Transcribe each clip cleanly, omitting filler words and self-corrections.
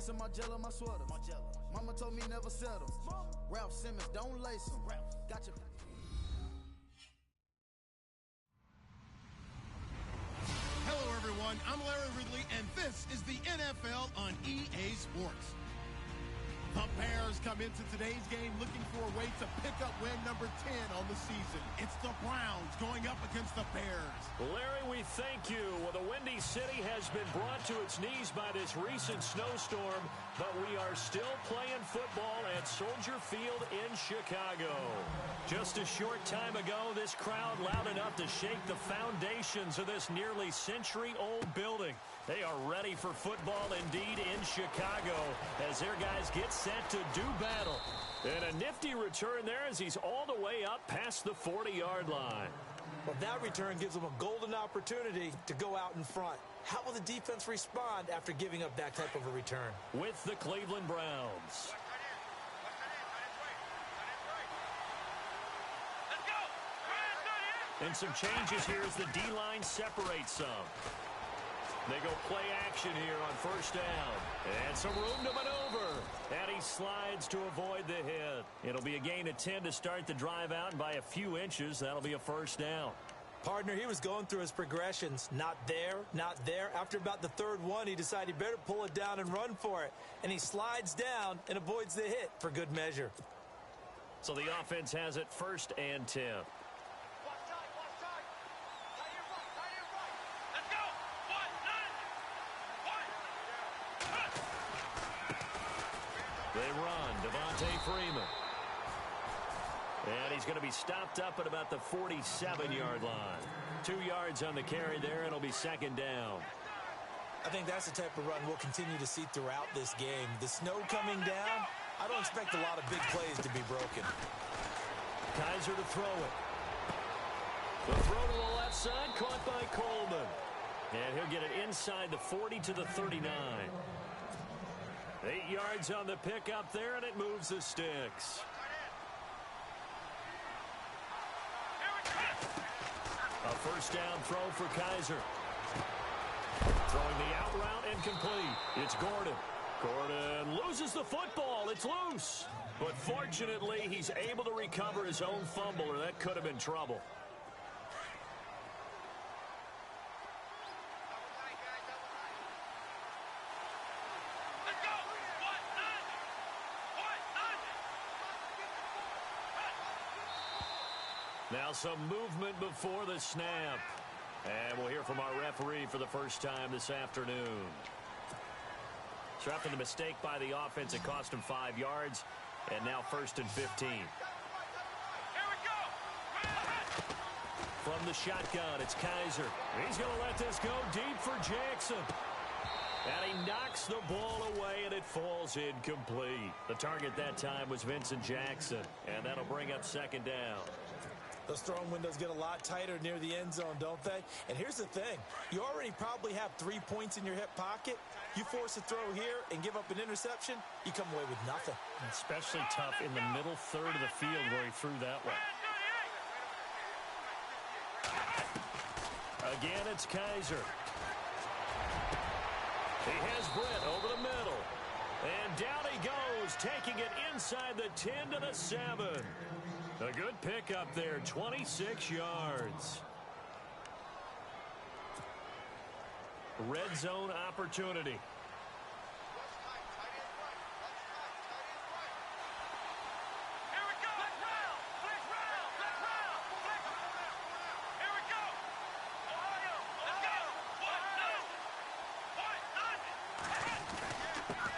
Pants and Margiela, my sweater. Mama told me never settle. Ralph Simmons, don't lace him. Gotcha. Hello, everyone. I'm Larry Ridley, and this is the NFL on EA Sports. The Bears come into today's game looking for a way to pick up win number 10 on the season. It's the Browns going up against the Bears. Larry, we thank you. Well, the Windy City has been brought to its knees by this recent snowstorm, but we are still playing football at Soldier Field in Chicago. Just a short time ago, this crowd loud enough to shake the foundations of this nearly century-old building. They are ready for football indeed in Chicago as their guys get set to do battle. And a nifty return there as he's all the way up past the 40-yard line. Well, that return gives them a golden opportunity to go out in front. How will the defense respond after giving up that type of a return? With the Cleveland Browns. And some changes here as the D-line separates some. They go play action here on first down. And some room to maneuver. And he slides to avoid the hit. It'll be a gain of 10 to start the drive out, and by a few inches, that'll be a first down. Partner, he was going through his progressions. Not there, not there. After about the third one, he decided he better pull it down and run for it. And he slides down and avoids the hit for good measure. So the offense has it first and 10. They run, Devontae Freeman. And he's going to be stopped up at about the 47-yard line. 2 yards on the carry there, and it'll be second down. I think that's the type of run we'll continue to see throughout this game. The snow coming down, I don't expect a lot of big plays to be broken. Kaiser to throw it. The throw to the left side, caught by Coleman. And he'll get it inside the 40 to the 39. 8 yards on the pickup there, and it moves the sticks. A first down throw for Kaiser. Throwing the out route and complete. It's Gordon. Gordon loses the football. It's loose. But fortunately, he's able to recover his own fumble, or that could have been trouble. Now some movement before the snap. And we'll hear from our referee for the first time this afternoon. So after the mistake by the offense, it cost him 5 yards. And now first and 15. Here we go. From the shotgun, it's Kaiser. He's going to let this go deep for Jackson. And he knocks the ball away, and it falls incomplete. The target that time was Vincent Jackson. And that'll bring up second down. Those throwing windows get a lot tighter near the end zone, don't they? And here's the thing. You already probably have 3 points in your hip pocket. You force a throw here and give up an interception, you come away with nothing. Especially tough in the middle third of the field where he threw that one. Again, it's Kaiser. He has Britt over the middle. And down he goes, taking it inside the 10 to the 7. A good pickup there, 26 yards. Red zone opportunity.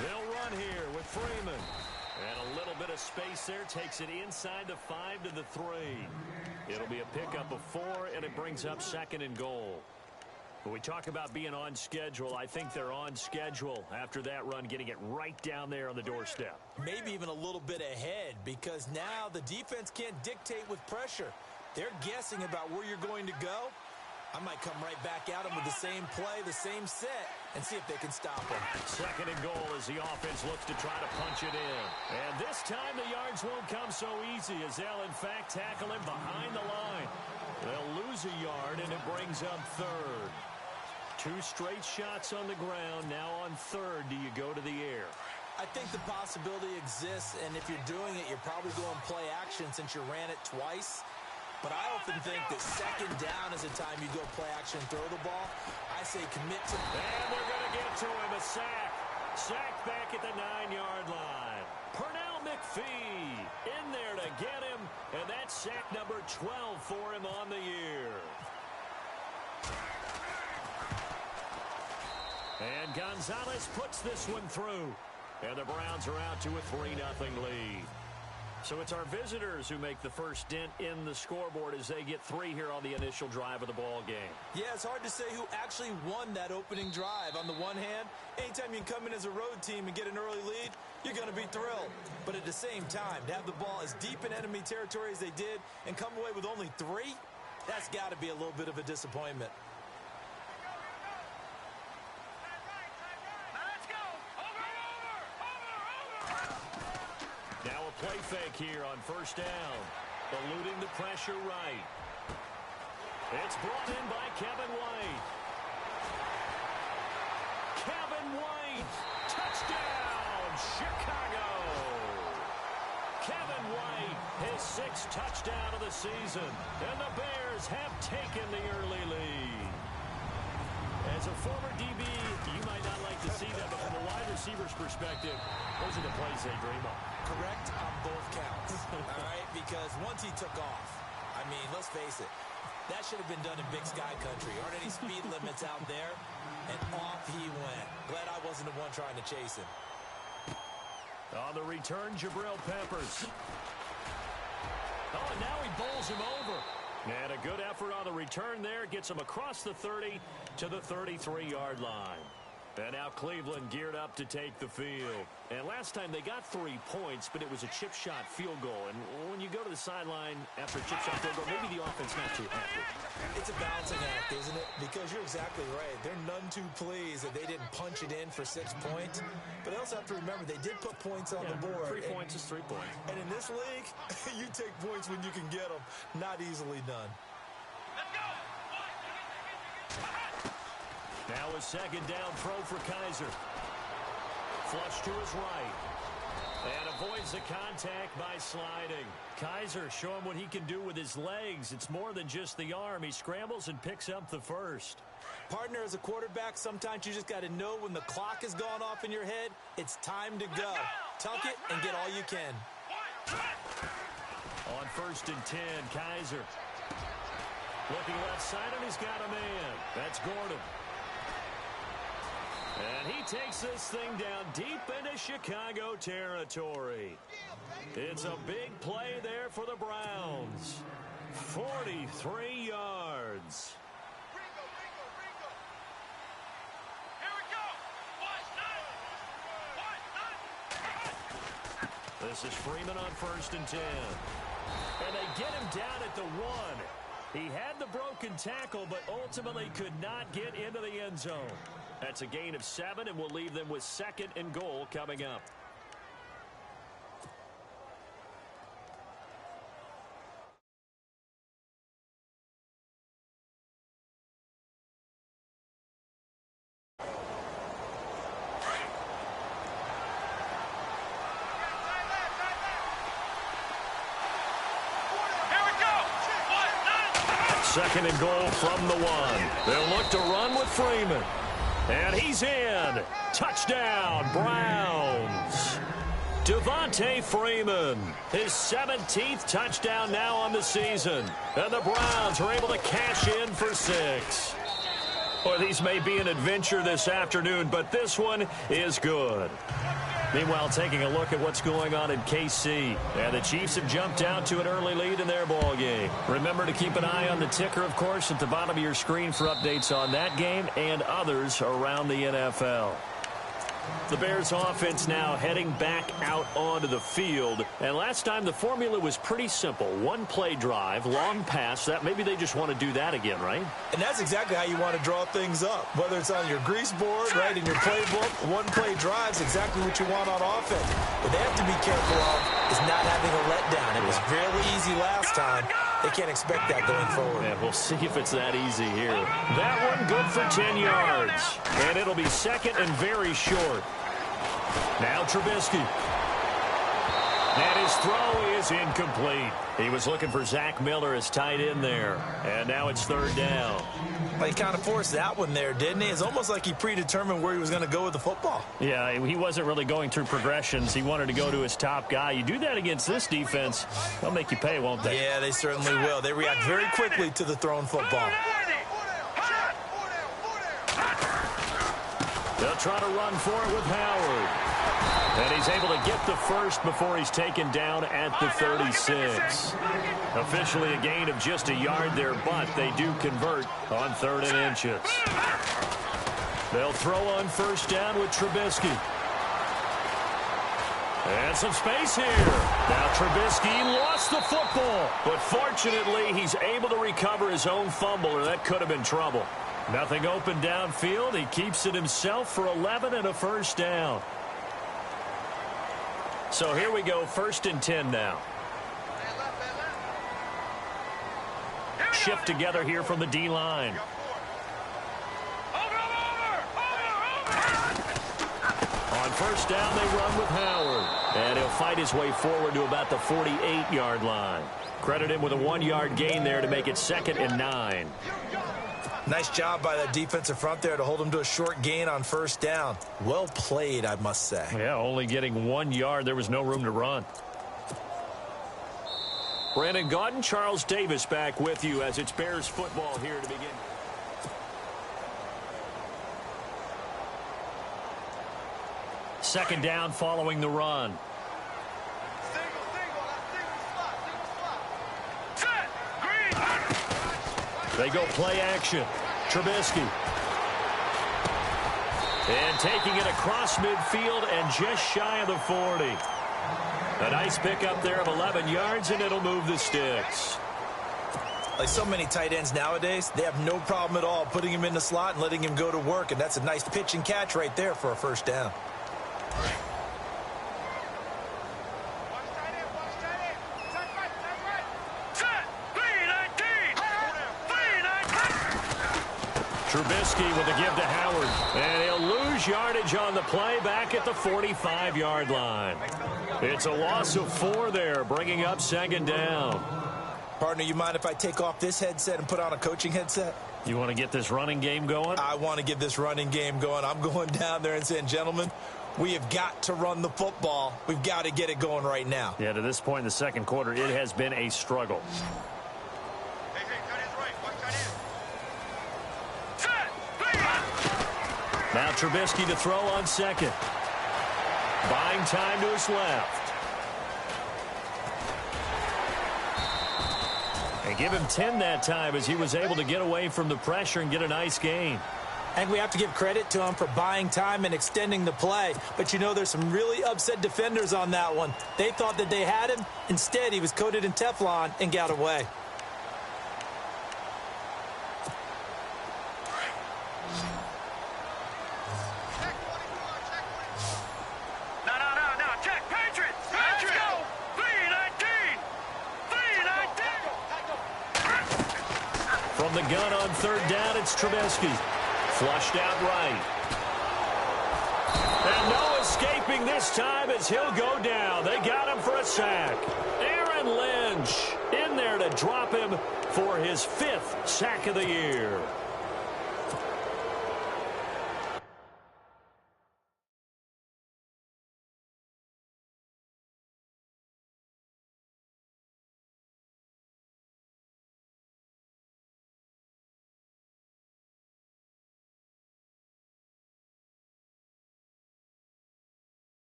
They'll run here with Freeman. And a little bit of space there takes it inside the 5 to the 3. It'll be a pickup of 4, and it brings up second and goal. When we talk about being on schedule, I think they're on schedule after that run, getting it right down there on the doorstep. Maybe even a little bit ahead, because now the defense can't dictate with pressure. They're guessing about where you're going to go. I might come right back at them with the same play, the same set, and see if they can stop them. Second and goal as the offense looks to try to punch it in. And this time the yards won't come so easy as they'll, in fact, tackle him behind the line. They'll lose a yard, and it brings up third. 2 straight shots on the ground. Now on 3rd, do you go to the air? I think the possibility exists, and if you're doing it, you're probably going play action since you ran it twice. But I often think that 2nd down is the time you go play action and throw the ball. I say commit to... And they're going to get to him, a sack. Sacked back at the 9-yard line. Pernell McPhee in there to get him, and that's sack number 12 for him on the year. And Gonzalez puts this one through. And the Browns are out to a 3-0 lead. So it's our visitors who make the first dent in the scoreboard as they get 3 here on the initial drive of the ball game. Yeah, it's hard to say who actually won that opening drive. On the one hand, anytime you can come in as a road team and get an early lead, you're going to be thrilled. But at the same time, to have the ball as deep in enemy territory as they did and come away with only 3, that's got to be a little bit of a disappointment. Now a play fake here on 1st down. Eluding the pressure right. It's brought in by Kevin White. Kevin White! Touchdown, Chicago! Kevin White, his 6th touchdown of the season. And the Bears have taken the early lead. As a former DB, you might not like to see that, but from a wide receiver's perspective, those are the plays they dream of. Correct on both counts, all right? Because once he took off, I mean, let's face it, that should have been done in Big Sky Country. Aren't any speed limits out there? And off he went. Glad I wasn't the one trying to chase him. On the return, Jabril Peppers. Oh, and now he bowls him over. And a good effort on the return there. Gets him across the 30 to the 33-yard line. And now Cleveland geared up to take the field. And last time they got 3 points, but it was a chip shot field goal. And when you go to the sideline after a chip shot field goal, maybe the offense not too happy. It's a balancing act, isn't it? Because you're exactly right. They're none too pleased that they didn't punch it in for 6 points. But they also have to remember they did put points on the board. 3 points is 3 points. And in this league, you take points when you can get them. Not easily done. Now a 2nd down throw for Kaiser. Flush to his right. And avoids the contact by sliding. Kaiser showing what he can do with his legs. It's more than just the arm. He scrambles and picks up the 1st. Partner, as a quarterback, sometimes you just got to know when the clock has gone off in your head, it's time to go. Tuck it and get all you can. On 1st and 10, Kaiser. Looking left side, and he's got a man. That's Gordon. And he takes this thing down deep into Chicago territory. It's a big play there for the Browns. 43 yards. This is Freeman on 1st and 10. And they get him down at the 1. He had the broken tackle, but ultimately could not get into the end zone. That's a gain of 7, and we'll leave them with 2nd and goal coming up. Second and goal from the 1. They'll look to run with Freeman. And he's in. Touchdown, Browns. Devontae Freeman, his 17th touchdown now on the season. And the Browns are able to cash in for 6. Well, these may be an adventure this afternoon, but this one is good. Meanwhile, taking a look at what's going on in KC. And the Chiefs have jumped out to an early lead in their ball game. Remember to keep an eye on the ticker, of course, at the bottom of your screen for updates on that game and others around the NFL. The Bears offense now heading back out onto the field. And last time the formula was pretty simple. 1-play drive, long pass. That maybe they just want to do that again, right? And that's exactly how you want to draw things up. Whether it's on your grease board, right, in your playbook, 1-play drive is exactly what you want on offense. What they have to be careful of is not having a letdown. It was fairly easy last time. They can't expect that going forward. Yeah, we'll see if it's that easy here. That one good for 10 yards. And it'll be second and very short. Now Trubisky. And his throw is incomplete. He was looking for Zach Miller as tight end there. And now it's third down. Well, he kind of forced that one there, didn't he? It's almost like he predetermined where he was going to go with the football. Yeah, he wasn't really going through progressions. He wanted to go to his top guy. You do that against this defense, they'll make you pay, won't they? Yeah, they certainly will. They react very quickly to the thrown football. They'll try to run for it with Howard. And he's able to get the first before he's taken down at the 36. Officially a gain of just a yard there, but they do convert on 3rd and inches. They'll throw on first down with Trubisky. And some space here. Now Trubisky lost the football, but fortunately he's able to recover his own fumble, or that could have been trouble. Nothing open downfield. He keeps it himself for 11 and a first down. So here we go, 1st and 10 now. Shift together here from the D-line. On first down, they run with Howard. And he'll fight his way forward to about the 48-yard line. Credit him with a 1-yard gain there to make it 2nd and 9. Nice job by that defensive front there to hold him to a short gain on first down. Well played, I must say. Yeah, only getting 1 yard. There was no room to run. Brandon Gaudin, Charles Davis back with you as it's Bears football here to begin. Second down following the run. They go play action. Trubisky. And taking it across midfield and just shy of the 40. A nice pickup there of 11 yards, and it'll move the sticks. Like so many tight ends nowadays, they have no problem at all putting him in the slot and letting him go to work, and that's a nice pitch and catch right there for a first down. Trubisky with a give to Howard. And he'll lose yardage on the play back at the 45-yard line. It's a loss of 4 there, bringing up 2nd down. Partner, you mind if I take off this headset and put on a coaching headset? You want to get this running game going? I want to get this running game going. I'm going down there and saying, gentlemen, we have got to run the football. We've got to get it going right now. Yeah, to this point in the second quarter, it has been a struggle. Now Trubisky to throw on second. Buying time to his left. And give him 10 that time as he was able to get away from the pressure and get a nice gain. I think we have to give credit to him for buying time and extending the play. But, you know, there's some really upset defenders on that one. They thought that they had him. Instead, he was coated in Teflon and got away. From the gun on third down, it's Trubisky. Flushed out right. And no escaping this time as he'll go down. They got him for a sack. Aaron Lynch in there to drop him for his 5th sack of the year.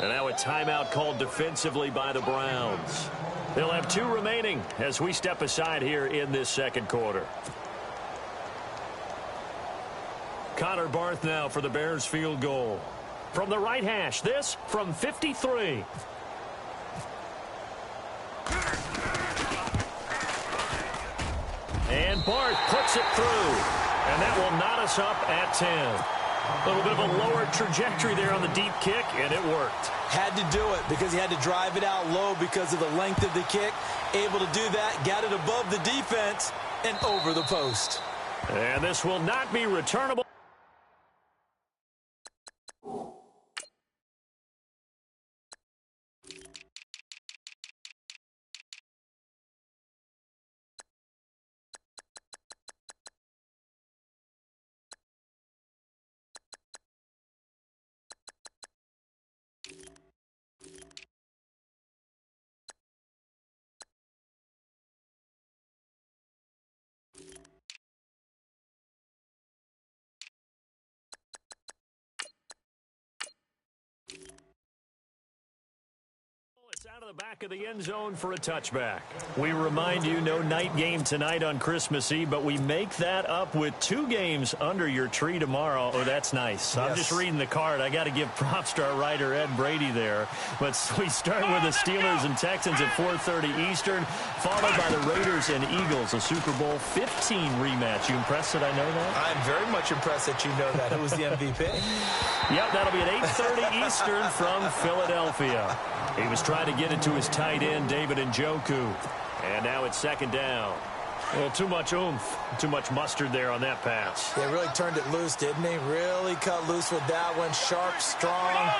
And now a timeout called defensively by the Browns. They'll have 2 remaining as we step aside here in this second quarter. Connor Barth now for the Bears field goal. From the right hash, this from 53. And Barth puts it through. And that will knot us up at 10. A little bit of a lower trajectory there on the deep kick, and it worked. Had to do it because he had to drive it out low because of the length of the kick. Able to do that, got it above the defense, and over the post. And this will not be returnable. It's out of the back of the end zone for a touchback. We remind you, no night game tonight on Christmas Eve, but we make that up with 2 games under your tree tomorrow. Oh, that's nice. Yes. I'm just reading the card. I got to give props to our writer, Ed Brady, there. But we start with the Steelers and Texans at 4:30 Eastern, followed by the Raiders and Eagles, a Super Bowl 15 rematch. You impressed that I know that? I'm very much impressed that you know that. Who was the MVP? Yep, that'll be at 8:30 Eastern from Philadelphia. He was trying to get it to his tight end, David Njoku. And now it's second down. A little too much oomph, too much mustard there on that pass. They really turned it loose, didn't they? Really cut loose with that one. Sharp, strong.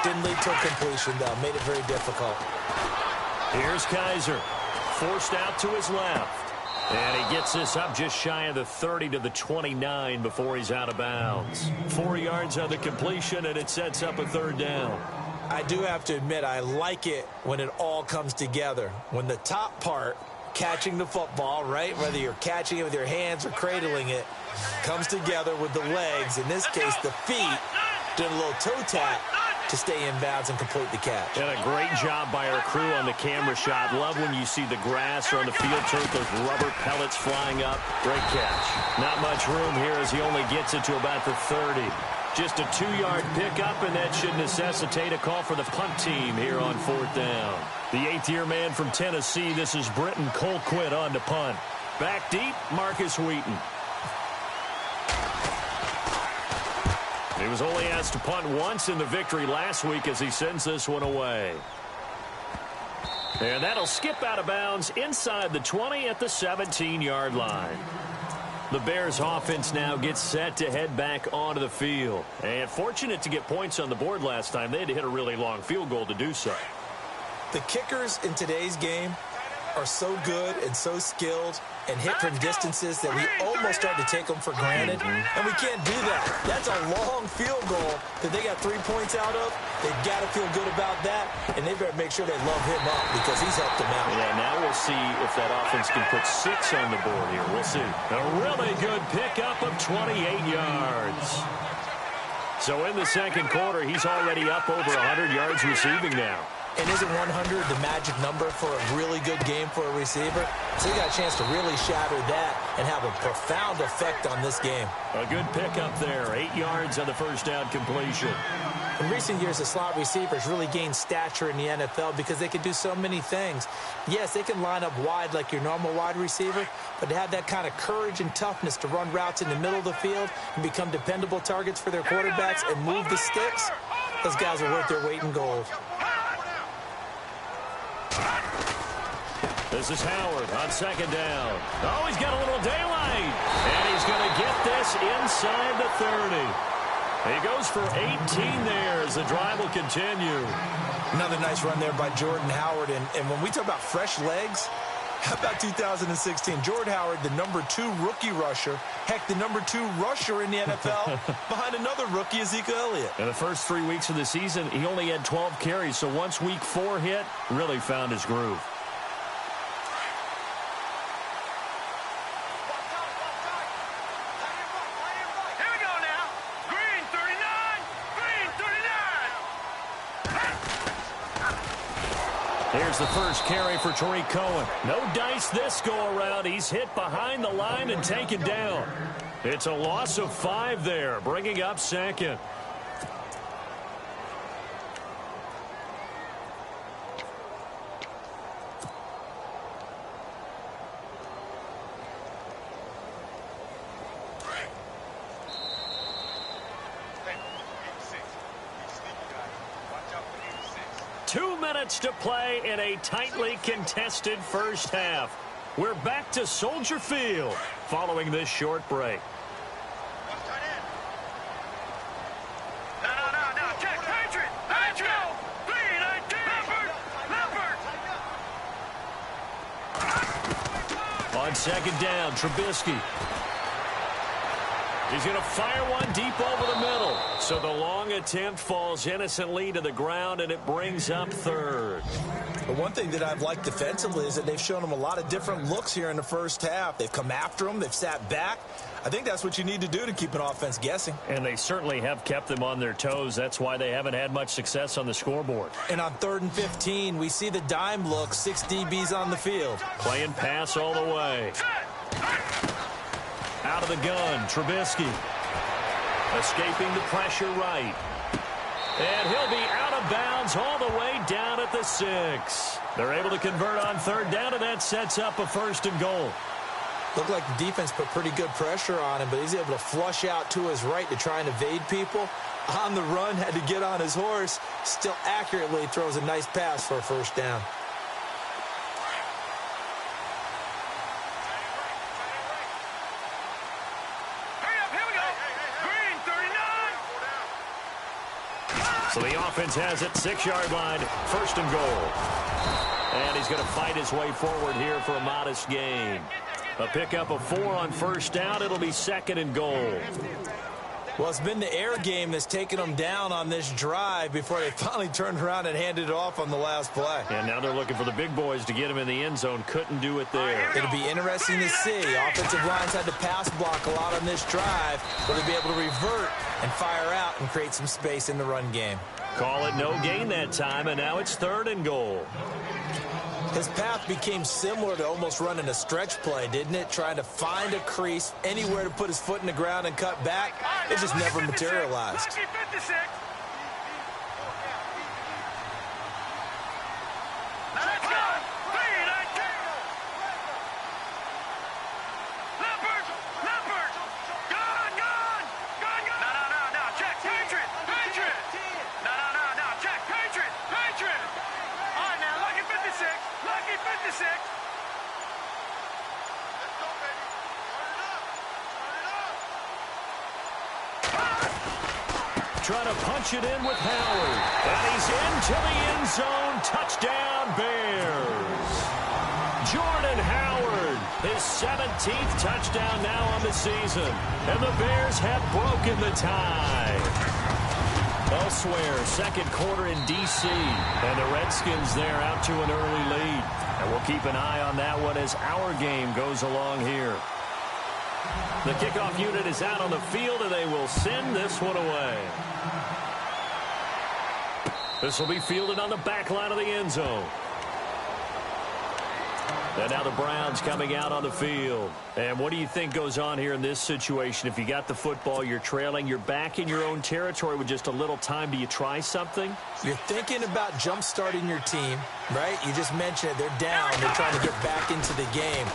Didn't lead to a completion, though. Made it very difficult. Here's Kaiser. Forced out to his left. And he gets this up just shy of the 30 to the 29 before he's out of bounds. 4 yards on the completion, and it sets up a third down. I do have to admit, I like it when it all comes together. When the top part, catching the football, right, whether you're catching it with your hands or cradling it, comes together with the legs, in this case the feet, doing a little toe tap to stay in bounds and complete the catch. And a great job by our crew on the camera shot. Love when you see the grass or on the field turf, those rubber pellets flying up. Great catch. Not much room here as he only gets it to about the 30. Just a 2-yard pickup, and that should necessitate a call for the punt team here on 4th down. The 8th-year man from Tennessee, this is Britton Colquitt on to punt. Back deep, Marcus Wheaton. He was only asked to punt once in the victory last week as he sends this one away. And that'll skip out of bounds inside the 20 at the 17-yard line. The Bears offense now gets set to head back onto the field. And fortunate to get points on the board last time. They had to hit a really long field goal to do so. The kickers in today's game are so good and so skilled and hit from distances that we almost start to take them for granted. And we can't do that. That's a long field goal that they got 3 points out of. They've got to feel good about that, and they better make sure they love him up because he's helped them out. Yeah, now we'll see if that offense can put 6 on the board here. We'll see. A really good pickup of 28 yards. So in the second quarter, he's already up over 100 yards receiving now. And isn't 100 the magic number for a really good game for a receiver? So he got a chance to really shatter that and have a profound effect on this game. A good pickup there. 8 yards on the first down completion. In recent years, the slot receivers really gained stature in the NFL because they can do so many things. Yes, they can line up wide like your normal wide receiver, but to have that kind of courage and toughness to run routes in the middle of the field and become dependable targets for their quarterbacks and move the sticks, those guys are worth their weight in gold. This is Howard on second down. Oh, he's got a little daylight. And he's going to get this inside the 30. He goes for 18 there as the drive will continue. Another nice run there by Jordan Howard. And when we talk about fresh legs, how about 2016? Jordan Howard, the number 2 rookie rusher. Heck, the number 2 rusher in the NFL behind another rookie, Ezekiel Elliott. In the first 3 weeks of the season, he only had 12 carries. So once week 4 hit, really found his groove. Here's the first carry for Tariq Cohen. No dice this go-around. He's hit behind the line and taken down. It's a loss of 5 there, bringing up second. To play in a tightly contested first half. We're back to Soldier Field following this short break. Check, Patriot! On second down, Trubisky. He's going to fire one deep over the middle. So the long attempt falls innocently to the ground, and it brings up third. But one thing that I've liked defensively is that they've shown them a lot of different looks here in the first half. They've come after them. They've sat back. I think that's what you need to do to keep an offense guessing. And they certainly have kept them on their toes. That's why they haven't had much success on the scoreboard. And on 3rd and 15, we see the dime look, 6 DBs on the field. Playing pass all the way. Out of the gun, Trubisky. Escaping the pressure right. And he'll be out of bounds all the way down at the 6. They're able to convert on 3rd down, and that sets up a 1st and goal. Looked like the defense put pretty good pressure on him, but he's able to flush out to his right to try and evade people. On the run, had to get on his horse. Still accurately throws a nice pass for a 1st down. So the offense has it, 6-yard line, 1st and goal. And he's going to fight his way forward here for a modest gain. A pickup of 4 on 1st down. It'll be 2nd and goal. Well, it's been the air game that's taken them down on this drive before they finally turned around and handed it off on the last play. And now they're looking for the big boys to get him in the end zone. Couldn't do it there. It'll be interesting to see. Offensive lines had to pass block a lot on this drive. Will they be able to revert and fire out and create some space in the run game? Call it no gain that time, and now it's 3rd and goal. His path became similar to almost running a stretch play, didn't it? Trying to find a crease, anywhere to put his foot in the ground and cut back. It just never materialized. Trying to punch it in with Howard. And he's into the end zone. Touchdown, Bears. Jordan Howard, his 17th touchdown now on the season. And the Bears have broken the tie. Elsewhere, 2nd quarter in D.C. And the Redskins there out to an early lead. And we'll keep an eye on that one as our game goes along here. The kickoff unit is out on the field, and they will send this one away. This will be fielded on the back line of the end zone. And now the Browns coming out on the field. And what do you think goes on here in this situation? If you got the football, you're trailing, you're back in your own territory with just a little time. Do you try something? You're thinking about jump-starting your team, right? You just mentioned it. They're down. They're trying to get back into the game.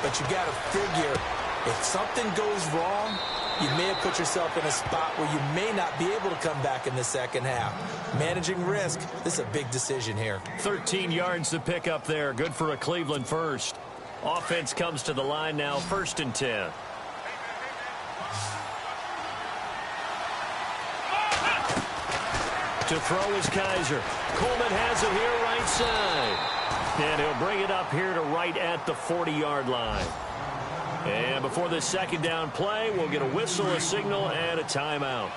But you got to figure, if something goes wrong, you may have put yourself in a spot where you may not be able to come back in the second half. Managing risk, this is a big decision here. 13 yards to pick up there. Good for a Cleveland first. Offense comes to the line now, 1st and 10. To throw is Kaiser. Coleman has it here right side. And he'll bring it up here to right at the 40-yard line. And before this 2nd down play, we'll get a whistle, a signal, and a timeout,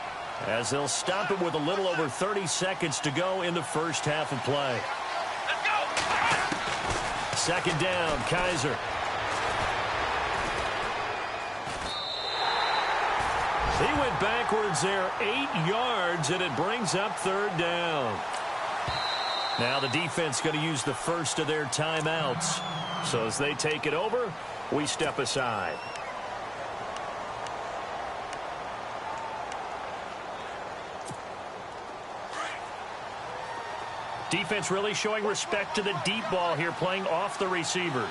as they'll stop it with a little over 30 seconds to go in the first half of play. Let's go. 2nd down, Kaiser. He went backwards there 8 yards, and it brings up 3rd down. Now the defense going to use the first of their timeouts. So as they take it over, we step aside. Defense really showing respect to the deep ball here, playing off the receivers.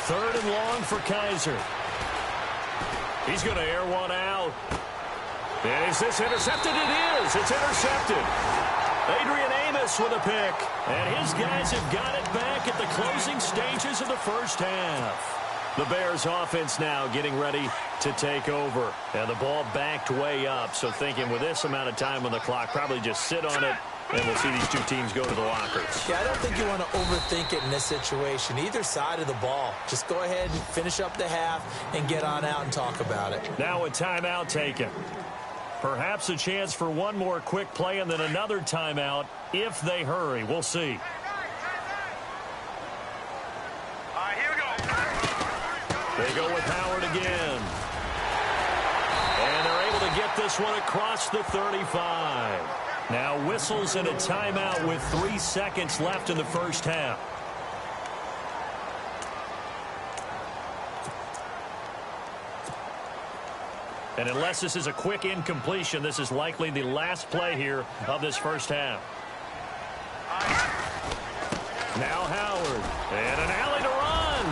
Third and long for Kaiser. He's going to air one out. And is this intercepted? It is. It's intercepted. Adrian Amos with a pick. And his guys have got it back at the closing stages of the first half. The Bears offense now getting ready to take over. And the ball backed way up. So thinking with this amount of time on the clock, probably just sit on it. And we'll see these two teams go to the lockers. Yeah, I don't think you want to overthink it in this situation. Either side of the ball. Just go ahead and finish up the half and get on out and talk about it. Now a timeout taken. Perhaps a chance for one more quick play and then another timeout if they hurry. We'll see. All right, here we go. They go with Howard again. And they're able to get this one across the 35. Now whistles and a timeout with 3 seconds left in the first half. And unless this is a quick incompletion, this is likely the last play here of this first half. Now Howard. And an alley to run.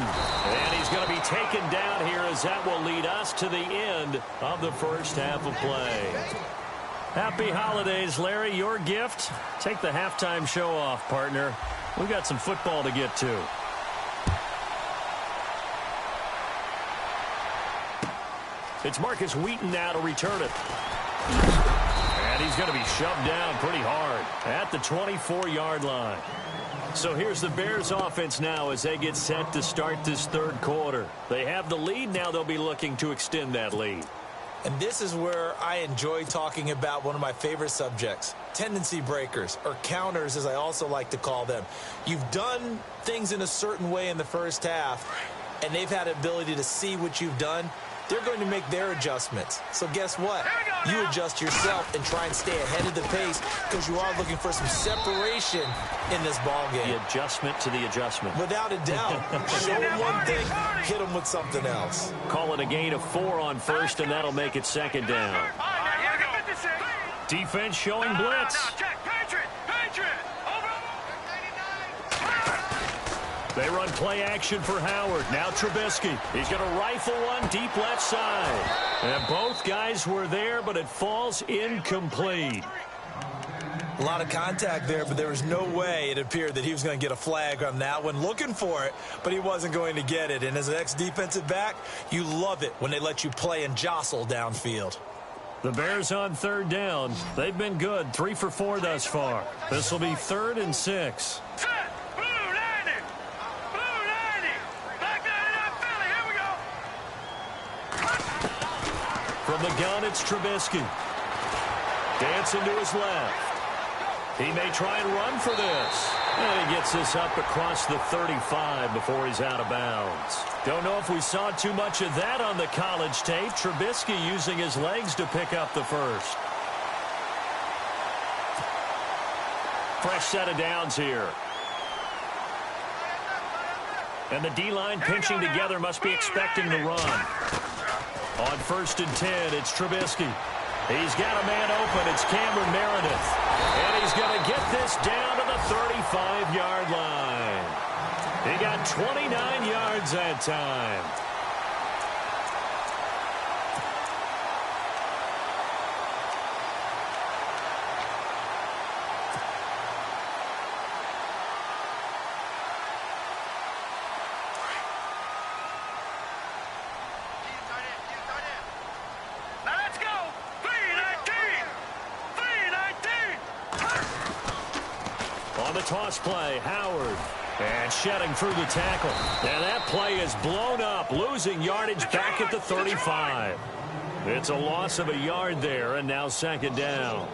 And he's going to be taken down here as that will lead us to the end of the first half of play. Happy holidays, Larry. Your gift? Take the halftime show off, partner. We've got some football to get to. It's Marcus Wheaton now to return it. And he's going to be shoved down pretty hard at the 24-yard line. So here's the Bears offense now as they get set to start this third quarter. They have the lead. Now they'll be looking to extend that lead. And this is where I enjoy talking about one of my favorite subjects, tendency breakers, or counters as I also like to call them. You've done things in a certain way in the first half, and they've had the ability to see what you've done. They're going to make their adjustments. So guess what? You adjust yourself and try and stay ahead of the pace because you are looking for some separation in this ball game. The adjustment to the adjustment. Without a doubt. Show them one thing, hit them with something else. Call it a gain of 4 on first, and that'll make it second down. Defense showing blitz. They run play action for Howard. Now Trubisky. He's going to rifle one deep left side. And both guys were there, but it falls incomplete. A lot of contact there, but there was no way it appeared that he was going to get a flag on that one. Looking for it, but he wasn't going to get it. And as an ex-defensive back, you love it when they let you play and jostle downfield. The Bears on third down. They've been good. 3 for 4 thus far. This will be 3rd and 6. From the gun, it's Trubisky. Dancing to his left. He may try and run for this. And he gets this up across the 35 before he's out of bounds. Don't know if we saw too much of that on the college tape. Trubisky using his legs to pick up the first. Fresh set of downs here. And the D-line pinching together must be expecting the run. On 1st and 10, it's Trubisky. He's got a man open. It's Cameron Meredith. And he's going to get this down to the 35-yard line. He got 29 yards that time. On the toss play, Howard. And shedding through the tackle. And that play is blown up, losing yardage back at the 35. It's a loss of a yard there, and now second down.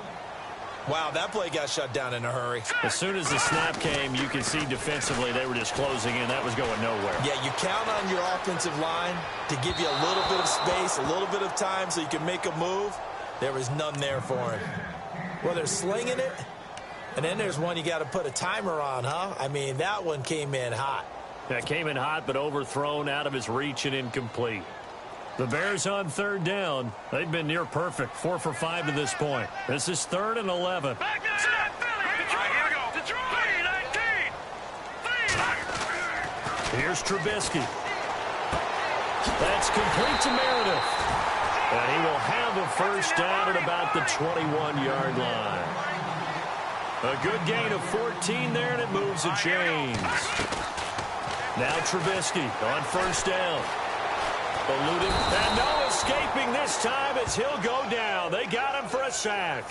Wow, that play got shut down in a hurry. As soon as the snap came, you could see defensively they were just closing in. That was going nowhere. Yeah, you count on your offensive line to give you a little bit of space, a little bit of time so you can make a move. there was none there for him. Well, they're slinging it, and then there's one you got to put a timer on, huh? I mean, that one came in hot. That came in hot, but overthrown, out of his reach, and incomplete. The Bears on third down. They've been near perfect, 4 for 5 to this point. This is 3rd and 11. Back inside, Philly. Detroit, here we go. Detroit, 19. Here's Trubisky. That's complete to Meredith. And he will have a first down at about the 21-yard line. A good gain of 14 there, and it moves the chains. Now Trubisky on first down. Eluding, and no escaping this time as he'll go down. They got him for a sack.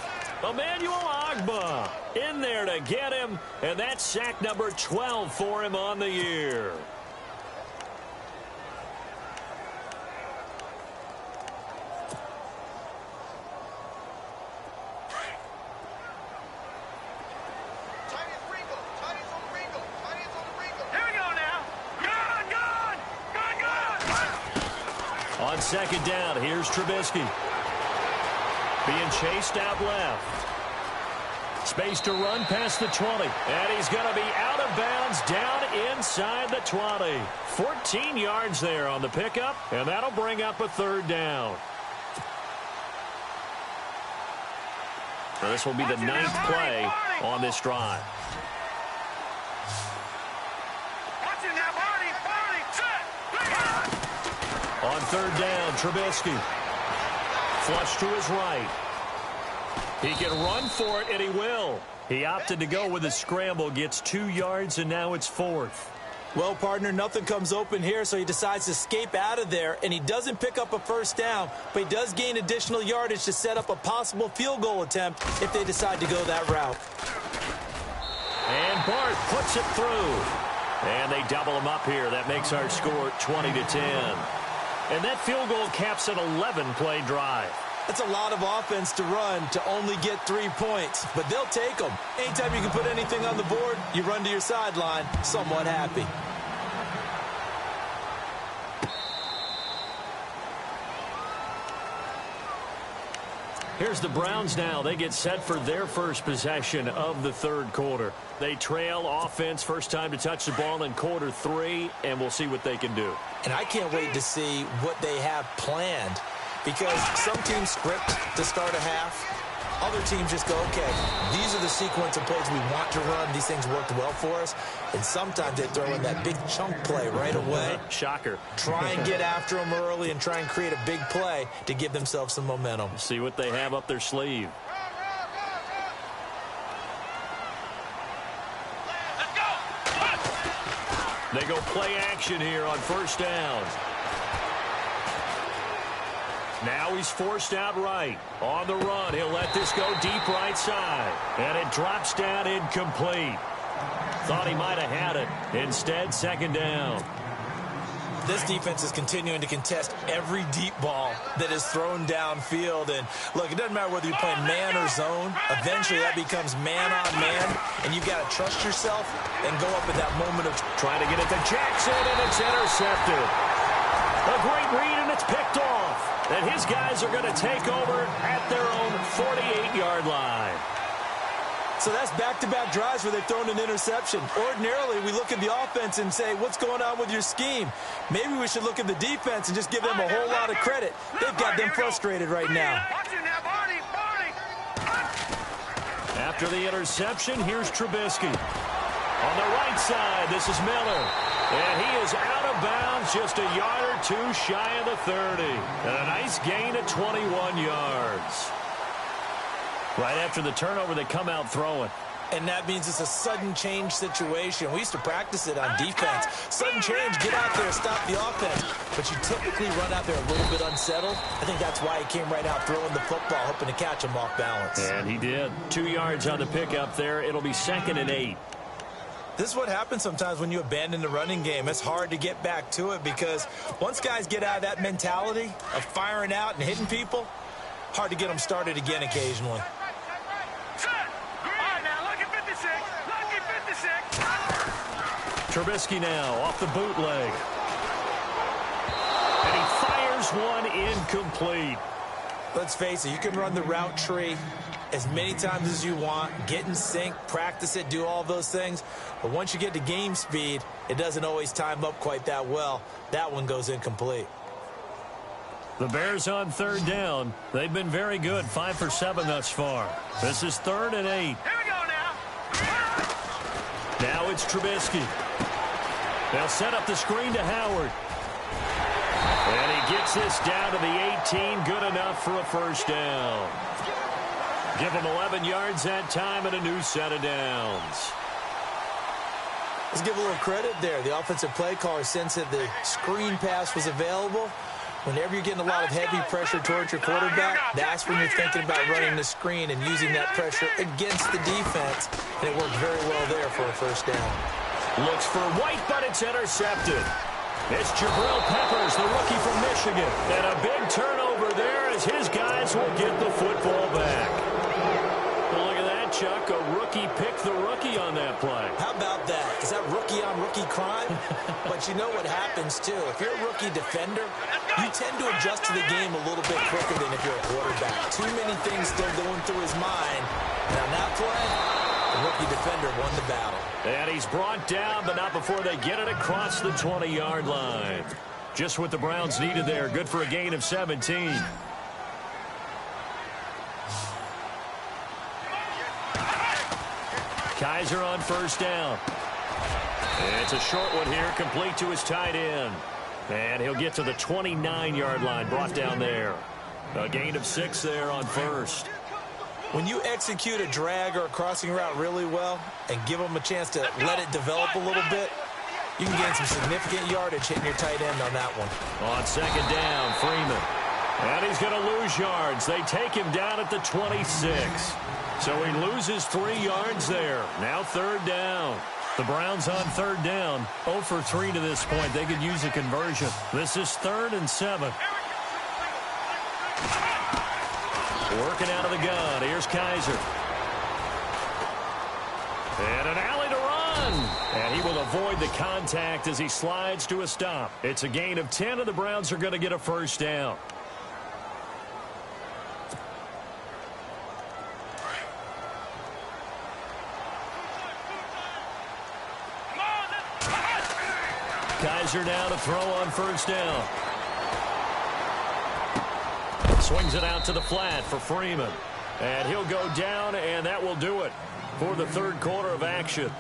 Emmanuel Ogbah in there to get him, and that's sack number 12 for him on the year. On second down, here's Trubisky. Being chased out left. Space to run past the 20. And he's going to be out of bounds down inside the 20. 14 yards there on the pickup, and that'll bring up a third down. So this will be the 9th play on this drive. On third down, Trubisky. Flush to his right. He can run for it, and he will. He opted to go with a scramble, gets 2 yards, and now it's 4th. Well, partner, nothing comes open here, so he decides to escape out of there, and he doesn't pick up a first down, but he does gain additional yardage to set up a possible field goal attempt if they decide to go that route. And Bart puts it through. And they double him up here. That makes our score 20-10. And that field goal caps an 11-play drive. That's a lot of offense to run to only get 3 points, but they'll take them. Anytime you can put anything on the board, you run to your sideline somewhat happy. Here's the Browns now. They get set for their first possession of the third quarter. They trail offense, first time to touch the ball in quarter 3, and we'll see what they can do. And I can't wait to see what they have planned, because some teams script to start a half. Other teams just go, okay, these are the sequence of plays we want to run. These things worked well for us. And sometimes they throw in that big chunk play right away. Shocker. Try and get after them early and try and create a big play to give themselves some momentum. See what they have up their sleeve. They go play action here on first down. Now he's forced out right. On the run, he'll let this go deep right side. And it drops down incomplete. Thought he might have had it. Instead, second down. This defense is continuing to contest every deep ball that is thrown downfield. And, look, it doesn't matter whether you're playing man or zone. Eventually, that becomes man-on-man, and you've got to trust yourself and go up at that moment of trying to get it to Jackson, and it's intercepted. A great read, and it's picked off. And his guys are going to take over at their own 48-yard line. So that's back-to-back drives where they've thrown an interception. Ordinarily, we look at the offense and say, what's going on with your scheme? Maybe we should look at the defense and just give them a whole lot of credit. They've got them frustrated right now. After the interception, here's Trubisky. On the right side, this is Miller. And he is out of bounds, just a yard or two shy of the 30. And a nice gain of 21 yards. Right after the turnover, they come out throwing. And that means it's a sudden change situation. We used to practice it on defense. Sudden change, get out there, stop the offense. But you typically run out there a little bit unsettled. I think that's why he came right out throwing the football, hoping to catch him off balance. And he did. 2 yards on the pickup there. It'll be 2nd and 8. This is what happens sometimes when you abandon the running game. It's hard to get back to it because once guys get out of that mentality of firing out and hitting people, hard to get them started again occasionally. Trubisky now off the bootleg. And he fires one incomplete. Let's face it, you can run the route tree as many times as you want, get in sync, practice it, do all those things. But once you get to game speed, it doesn't always time up quite that well. That one goes incomplete. The Bears on third down. They've been very good, 5 for 7 thus far. This is 3rd and 8. Here we go now. Now it's Trubisky. They'll set up the screen to Howard. And he gets this down to the 18, good enough for a first down. Give him 11 yards that time and a new set of downs. Let's give a little credit there. The offensive play caller sensed that the screen pass was available. Whenever you're getting a lot of heavy pressure towards your quarterback, that's when you're thinking about running the screen and using that pressure against the defense. And it worked very well there for a first down. Looks for White, but it's intercepted. It's Jabril Peppers, the rookie from Michigan. And a big turnover there as his guys will get the football back. Well, look at that, Chuck. A rookie picked the rookie on that play. How about that? Is that rookie-on-rookie crime? But you know what happens, too. If you're a rookie defender, you tend to adjust to the game a little bit quicker than if you're a quarterback. Too many things still going through his mind. And on that play, the rookie defender won the battle. And he's brought down, but not before they get it across the 20-yard line. Just what the Browns needed there. Good for a gain of 17. Kaiser on first down. It's a short one here, complete to his tight end. And he'll get to the 29-yard line, brought down there. A gain of 6 there on first. When you execute a drag or a crossing route really well and give them a chance to let it develop a little bit, you can gain some significant yardage hitting your tight end on that one. On second down, Freeman. And he's going to lose yards. They take him down at the 26. So he loses 3 yards there. Now third down. The Browns on third down. 0 for 3 to this point. They could use a conversion. This is 3rd and 7. Working out of the gun. Here's Kaiser. And an alley to run. And he will avoid the contact as he slides to a stop. It's a gain of 10, and the Browns are going to get a first down. Kaiser now to throw on first down. Swings it out to the flat for Freeman. And he'll go down, and that will do it for the third quarter of action.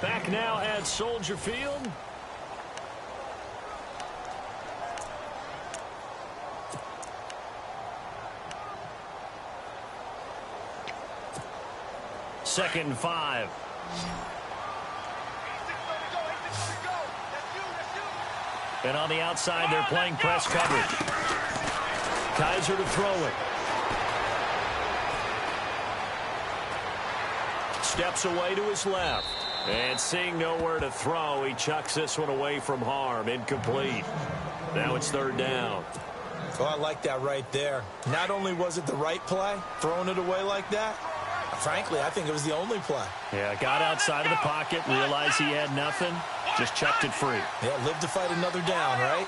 Back now at Soldier Field. Second and 5. And on the outside, they're playing press coverage. Kaiser to throw it. Steps away to his left. And seeing nowhere to throw, he chucks this one away from harm. Incomplete. Now it's third down. Oh, I like that right there. Not only was it the right play, throwing it away like that, frankly, I think it was the only play. Yeah, got outside of the pocket, realized he had nothing, just chucked it free. Yeah, live to fight another down, right?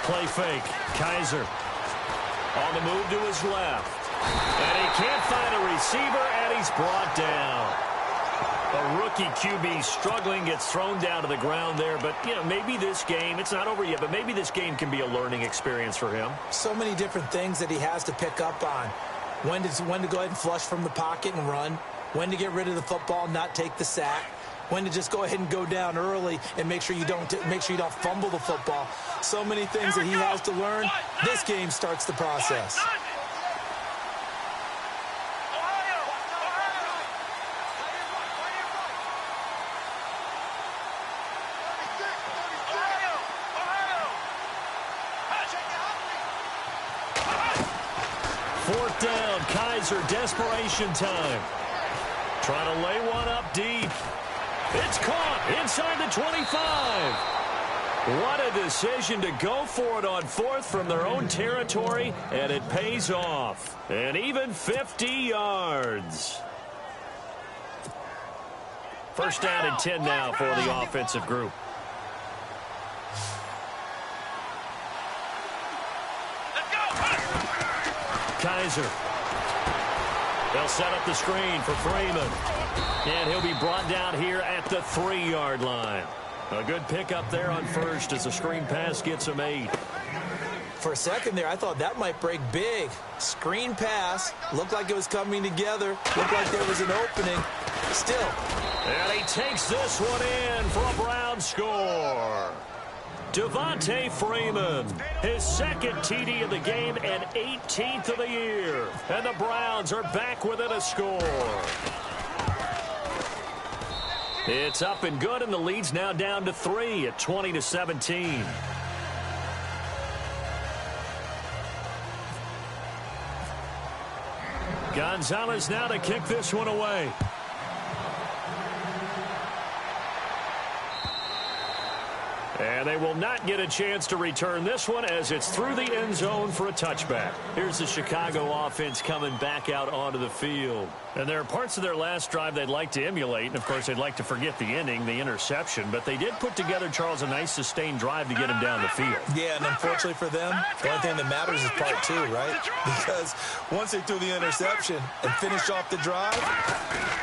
Play fake. Kaiser on the move to his left. And he can't find a receiver, and he's brought down. A rookie QB struggling, gets thrown down to the ground there. But, you know, maybe this game, it's not over yet, but maybe this game can be a learning experience for him. So many different things that he has to pick up on. When to go ahead and flush from the pocket and run. When to get rid of the football and not take the sack. When to just go ahead and go down early and make sure you don't fumble the football. So many things that he has to learn. This game starts the process. Fourth down, Kaiser, desperation time. Trying to lay one up deep. It's caught inside the 25. What a decision to go for it on fourth from their own territory, and it pays off. And even 50 yards. First down and 10 now for the offensive group. Kaiser. They'll set up the screen for Freeman. And he'll be brought down here at the 3-yard line. A good pickup there on first as the screen pass gets him 8. For a second there, I thought that might break big. Screen pass. Looked like it was coming together. Looked like there was an opening. Still. And he takes this one in for a Brown score. Devontae Freeman, his second TD of the game and 18th of the year. And the Browns are back within a score. It's up and good, and the lead's now down to 3 at 20-17. Gonzalez now to kick this one away. And they will not get a chance to return this one as it's through the end zone for a touchback. Here's the Chicago offense coming back out onto the field. And there are parts of their last drive they'd like to emulate. And, of course, they'd like to forget the ending, the interception. But they did put together, Charles, a nice sustained drive to get him down the field. Yeah, and unfortunately for them, the only thing that matters is part 2, right? Because once they threw the interception and finished off the drive,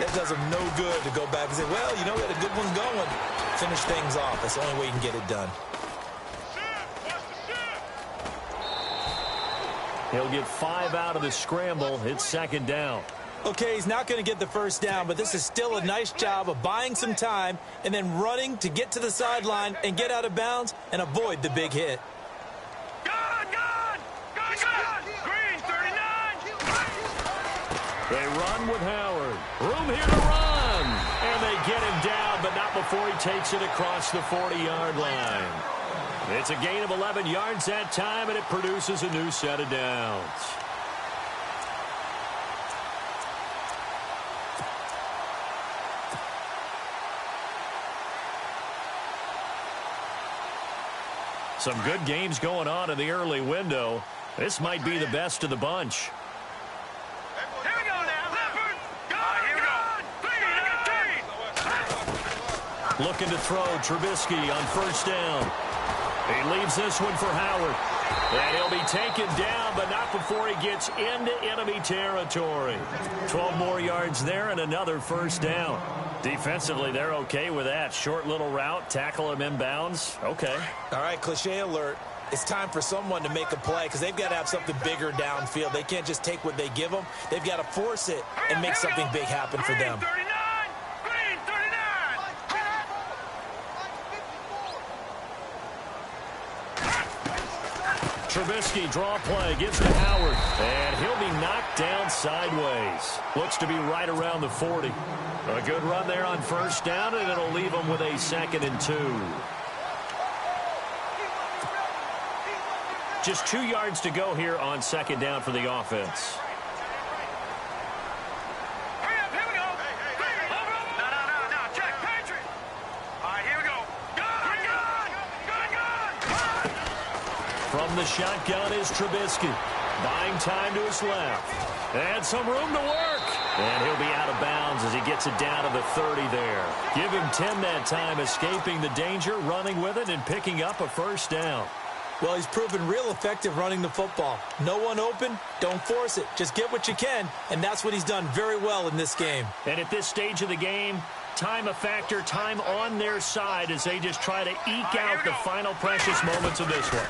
that does them no good to go back and say, well, you know, we had a good one going. Finish things off. That's the only way you can get it done. He'll get 5 out of the scramble. It's second down. Okay, he's not going to get the first down, but this is still a nice job of buying some time and then running to get to the sideline and get out of bounds and avoid the big hit. Green, 39. They run with Howard. Room here to run. And they get him down, but not before he takes it across the 40-yard line. It's a gain of 11 yards that time, and it produces a new set of downs. Some good games going on in the early window. This might be the best of the bunch. Here we go now, Leopard. Here we go. Looking to throw Trubisky on first down. He leaves this one for Howard. And he'll be taken down, but not before he gets into enemy territory. 12 more yards there and another first down. Defensively, they're okay with that. Short little route, tackle him inbounds. Okay. All right, cliche alert. It's time for someone to make a play because they've got to have something bigger downfield. They can't just take what they give them. They've got to force it and make something big happen for them. Green, 39. Trubisky, draw play, gives to Howard. And he'll be knocked down sideways. Looks to be right around the 40. A good run there on first down, and it'll leave them with a 2nd and 2. Just 2 yards to go here on second down for the offense. Hurry up, here we go. No, check, Patrick. All right, here we go. Gun. From the shotgun is Trubisky. Buying time to his left. And some room to work. And he'll be out of bounds as he gets it down to the 30 there. Give him 10 that time, escaping the danger, running with it, and picking up a first down. Well, he's proven real effective running the football. No one open, don't force it. Just get what you can, and that's what he's done very well in this game. And at this stage of the game, time a factor, time on their side as they just try to eke out the final precious moments of this one.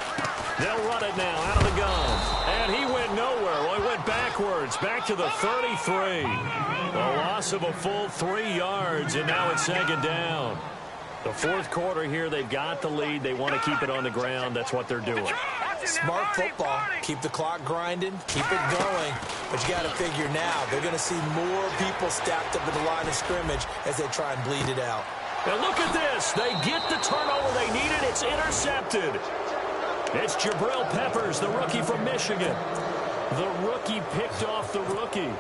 They'll run it now out of the gun. And he went nowhere. Well, he went backwards, back to the 33. A loss of a full 3 yards, and now it's second down. The fourth quarter here, they've got the lead. They want to keep it on the ground. That's what they're doing. Smart football. Keep the clock grinding. Keep it going. But you got to figure now, they're going to see more people stacked up at the line of scrimmage as they try and bleed it out. And look at this. They get the turnover they needed. It's intercepted. It's Jabril Peppers, the rookie from Michigan. The rookie picked off the rookie.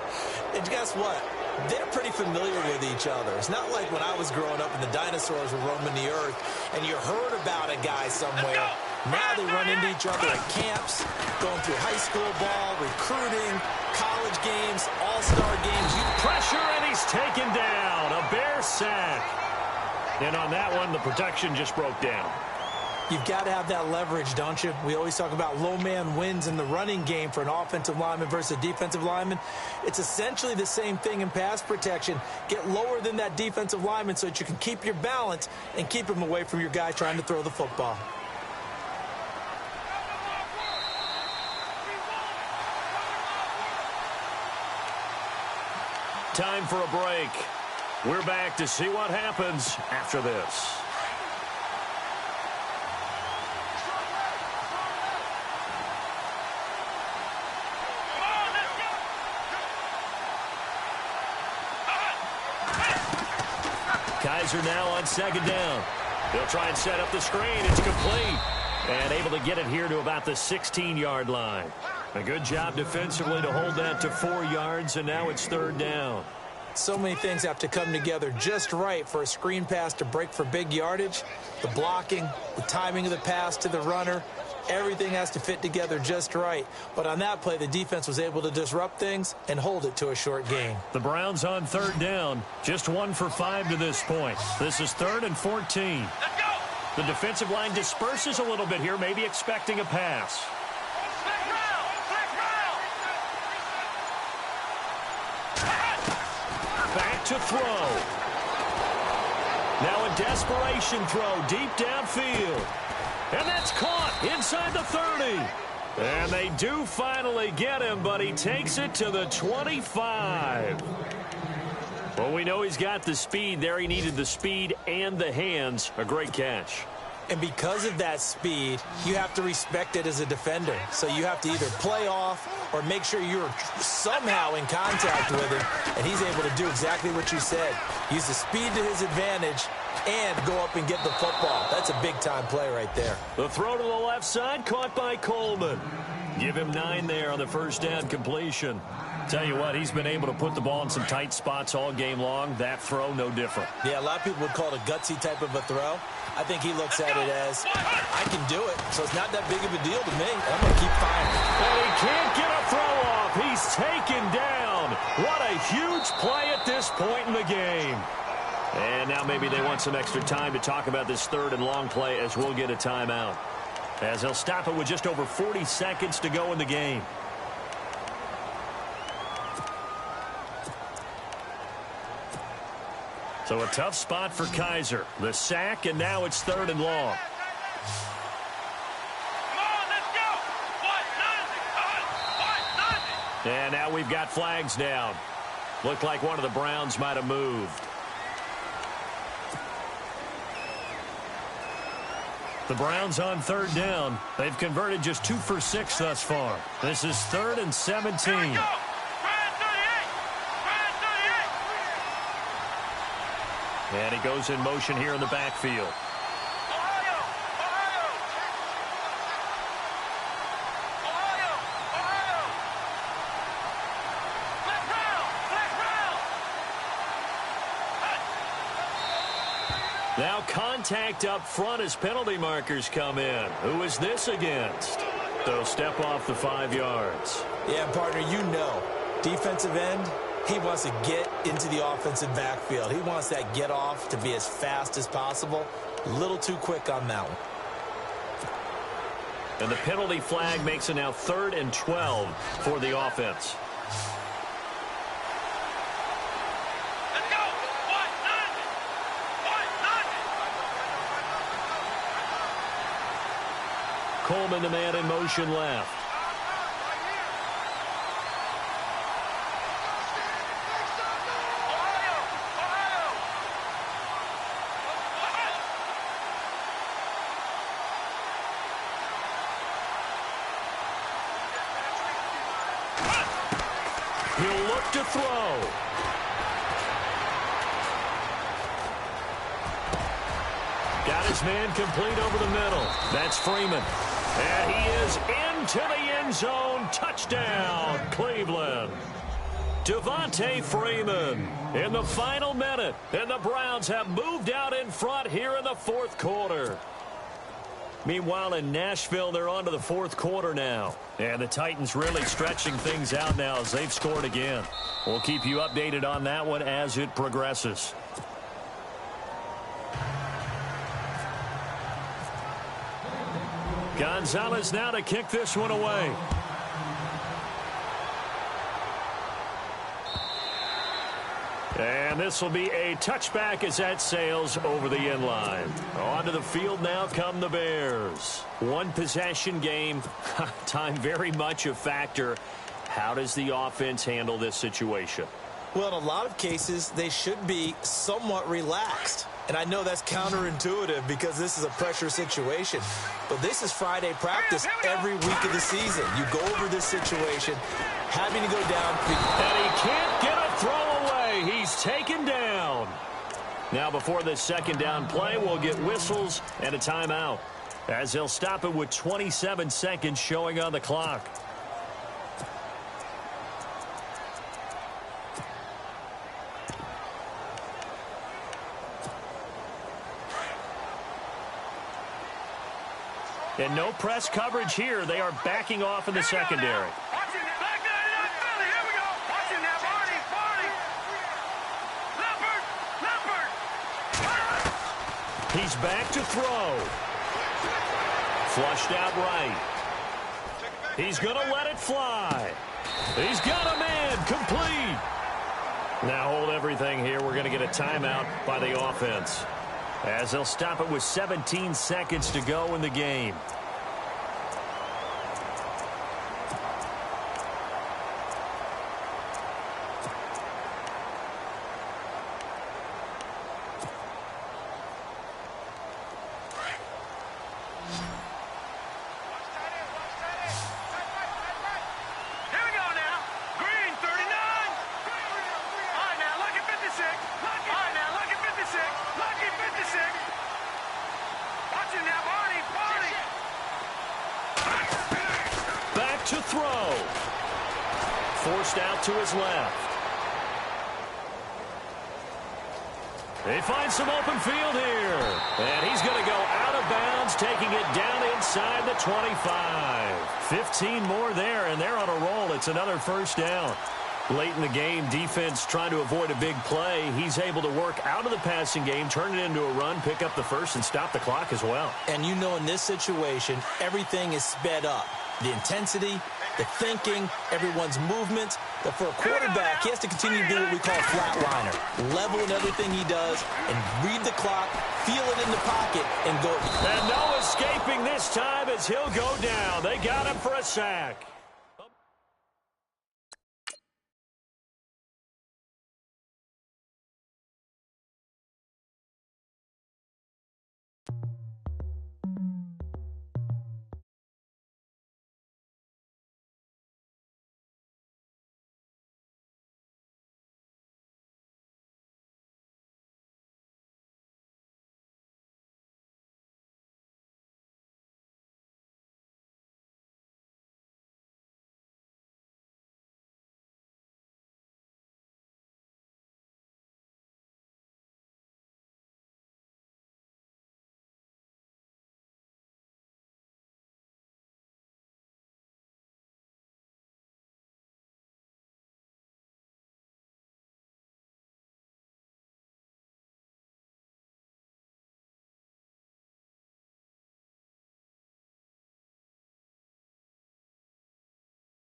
And guess what? They're pretty familiar with each other. It's not like when I was growing up and the dinosaurs were roaming the earth and you heard about a guy somewhere. Now they run into each other at camps, going through high school ball, recruiting, college games, all-star games. Pressure, and he's taken down. A Bear sack. And on that one, the protection just broke down. You've got to have that leverage, don't you? We always talk about low man wins in the running game for an offensive lineman versus a defensive lineman. It's essentially the same thing in pass protection. Get lower than that defensive lineman so that you can keep your balance and keep him away from your guy trying to throw the football. Time for a break. We're back to see what happens after this. Kaiser now on second down. They'll try and set up the screen. It's complete. And able to get it here to about the 16-yard line. A good job defensively to hold that to 4 yards, and now it's third down. So many things have to come together just right for a screen pass to break for big yardage. The blocking, the timing of the pass to the runner, everything has to fit together just right. But on that play, the defense was able to disrupt things and hold it to a short gain. The Browns on third down, just 1 for 5 to this point. This is 3rd and 14. Let's go! The defensive line disperses a little bit here, maybe expecting a pass. Flick round! Back to throw. Now a desperation throw deep downfield. And that's caught inside the 30. And they do finally get him, but he takes it to the 25. Well, we know he's got the speed there. He needed the speed and the hands. A great catch. And because of that speed, you have to respect it as a defender. So you have to either play off or make sure you're somehow in contact with him. And he's able to do exactly what you said. Use the speed to his advantage and go up and get the football. That's a big-time play right there. The throw to the left side, caught by Coleman. Give him 9 there on the first down completion. Tell you what, he's been able to put the ball in some tight spots all game long. That throw, no different. Yeah, a lot of people would call it a gutsy type of a throw. I think he looks at it as, I can do it, so it's not that big of a deal to me. I'm going to keep firing. And he can't get a throw off. He's taken down. What a huge play at this point in the game. And now maybe they want some extra time to talk about this 3rd and long play as we'll get a timeout. As they'll stop it with just over 40 seconds to go in the game. So a tough spot for Kaiser. The sack, and now it's 3rd and long. Come on, let's go! What? And now we've got flags down. Looked like one of the Browns might have moved. The Browns on third down. They've converted just 2 for 6 thus far. This is 3rd and 17. Here we go! And he goes in motion here in the backfield. Ohio! Ohio! Ohio! Ohio! Flick round! Flick round! Now contact up front as penalty markers come in. Who is this against? They'll step off the 5 yards. Yeah, partner, you know, defensive end, he wants to get into the offensive backfield. He wants that get off to be as fast as possible. A little too quick on that one. And the penalty flag makes it now 3rd and 12 for the offense. Let's go! What? Nothing! What? Nothing! Coleman, the man in motion left. He'll look to throw. Got his man complete over the middle. That's Freeman. And he is into the end zone. Touchdown, Cleveland. Devontae Freeman in the final minute. And the Browns have moved out in front here in the 4th quarter. Meanwhile, in Nashville, they're on to the fourth quarter now. And the Titans really stretching things out now as they've scored again. We'll keep you updated on that one as it progresses. Gonzalez now to kick this one away. And this will be a touchback as that sails over the end line. Onto the field now come the Bears. One possession game. Time very much a factor. How does the offense handle this situation? Well, in a lot of cases, they should be somewhat relaxed. And I know that's counterintuitive because this is a pressure situation. But this is Friday practice every week of the season. You go over this situation, having to go down. And he can't get a throw away. He's taken down. Now before this second down play, we'll get whistles and a timeout, as they'll stop it with 27 seconds showing on the clock. And no press coverage here. They are backing off in the secondary. He's back to throw. Flushed out right. He's going to let it fly. He's got a man complete. Now hold everything here. We're going to get a timeout by the offense, as they'll stop it with 17 seconds to go in the game. To throw. Forced out to his left. They find some open field here. And he's going to go out of bounds, taking it down inside the 25. 15 more there, and they're on a roll. It's another first down. Late in the game, defense trying to avoid a big play. He's able to work out of the passing game, turn it into a run, pick up the first, and stop the clock as well. And you know, in this situation, everything is sped up. The intensity, the thinking, everyone's movement. But for a quarterback, he has to continue to do what we call flatliner. Level in everything he does and read the clock, feel it in the pocket, and go. And no escaping this time as he'll go down. They got him for a sack.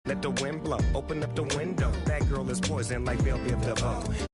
Let the wind blow, open up the window. That girl is poison like Belle Biv DeVoe.